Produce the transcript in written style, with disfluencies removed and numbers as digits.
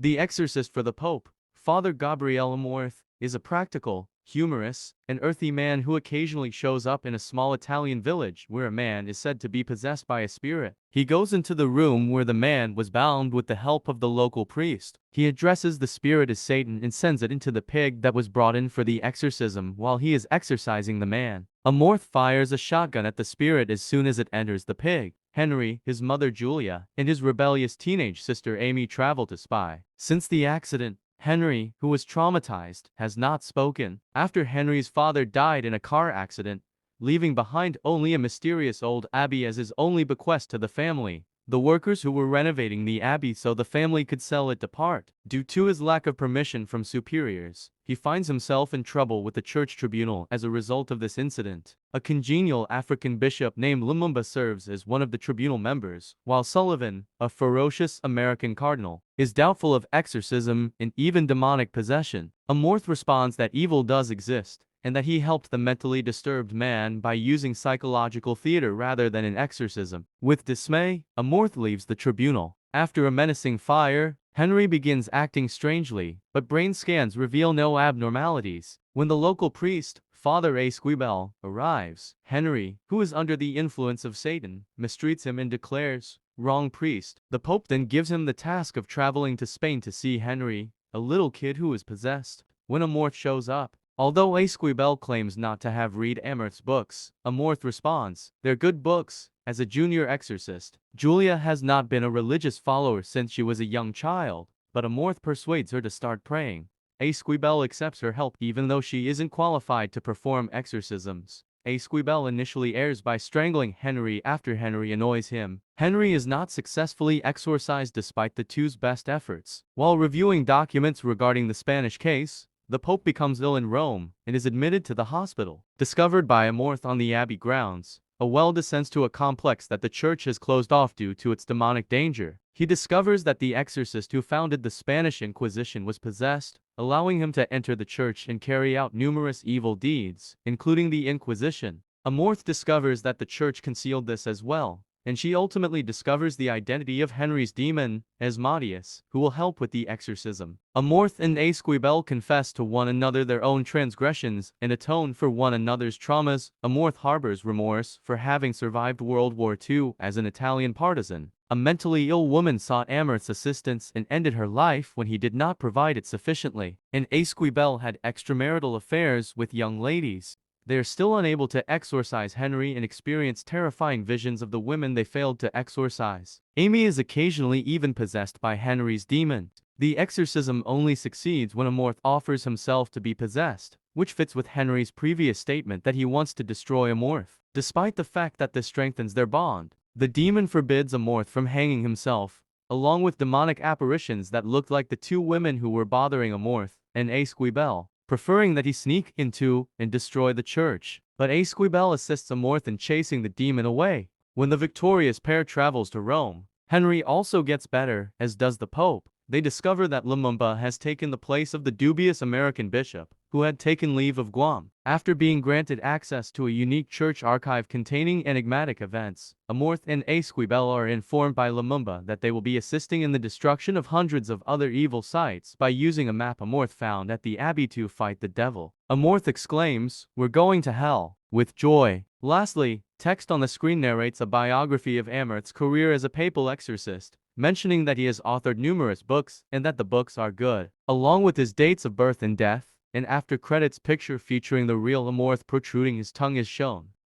The exorcist for the Pope, Father Gabriele Amorth, is a practical, humorous, and earthy man who occasionally shows up in a small Italian village where a man is said to be possessed by a spirit. He goes into the room where the man was bound with the help of the local priest. He addresses the spirit as Satan and sends it into the pig that was brought in for the exorcism while he is exorcising the man. Amorth fires a shotgun at the spirit as soon as it enters the pig. Henry, his mother Julia, and his rebellious teenage sister Amy travel to spy. Since the accident, Henry, who was traumatized, has not spoken. After Henry's father died in a car accident, leaving behind only a mysterious old abbey as his only bequest to the family, the workers who were renovating the abbey so the family could sell it depart. Due to his lack of permission from superiors, he finds himself in trouble with the church tribunal as a result of this incident. A congenial African bishop named Lumumba serves as one of the tribunal members, while Sullivan, a ferocious American cardinal, is doubtful of exorcism and even demonic possession. Amorth responds that evil does exist, and that he helped the mentally disturbed man by using psychological theater rather than an exorcism. With dismay, Amorth leaves the tribunal. After a menacing fire, Henry begins acting strangely, but brain scans reveal no abnormalities. When the local priest, Father Esquibel, arrives, Henry, who is under the influence of Satan, mistreats him and declares, "Wrong priest." The Pope then gives him the task of traveling to Spain to see Henry, a little kid who is possessed. When Amorth shows up, although Esquibel claims not to have read Amorth's books, Amorth responds, "They're good books." As a junior exorcist, Julia has not been a religious follower since she was a young child, but Amorth persuades her to start praying. Esquibel accepts her help even though she isn't qualified to perform exorcisms. Esquibel initially errs by strangling Henry after Henry annoys him. Henry is not successfully exorcised despite the two's best efforts. While reviewing documents regarding the Spanish case, the Pope becomes ill in Rome and is admitted to the hospital. Discovered by Amorth on the abbey grounds, a well descends to a complex that the church has closed off due to its demonic danger. He discovers that the exorcist who founded the Spanish Inquisition was possessed, allowing him to enter the church and carry out numerous evil deeds, including the Inquisition. Amorth discovers that the church concealed this as well, and she ultimately discovers the identity of Henry's demon, Asmodeus, who will help with the exorcism. Amorth and Esquibel confess to one another their own transgressions and atone for one another's traumas. Amorth harbors remorse for having survived World War II as an Italian partisan. A mentally ill woman sought Amorth's assistance and ended her life when he did not provide it sufficiently. And Esquibel had extramarital affairs with young ladies. They are still unable to exorcise Henry and experience terrifying visions of the women they failed to exorcise. Amy is occasionally even possessed by Henry's demon. The exorcism only succeeds when Amorth offers himself to be possessed, which fits with Henry's previous statement that he wants to destroy Amorth. Despite the fact that this strengthens their bond, the demon forbids Amorth from hanging himself, along with demonic apparitions that looked like the two women who were bothering Amorth and Esquibel, preferring that he sneak into and destroy the church. But Esquibel assists Amorth in chasing the demon away. When the victorious pair travels to Rome, Henry also gets better, as does the Pope. They discover that Lumumba has taken the place of the dubious American bishop, who had taken leave of Guam. After being granted access to a unique church archive containing enigmatic events, Amorth and Esquibel are informed by Lumumba that they will be assisting in the destruction of hundreds of other evil sites by using a map Amorth found at the abbey to fight the devil. Amorth exclaims, "We're going to hell," with joy. Lastly, text on the screen narrates a biography of Amorth's career as a papal exorcist, mentioning that he has authored numerous books and that the books are good, along with his dates of birth and death. An after credits picture featuring the real Amorth protruding his tongue is shown.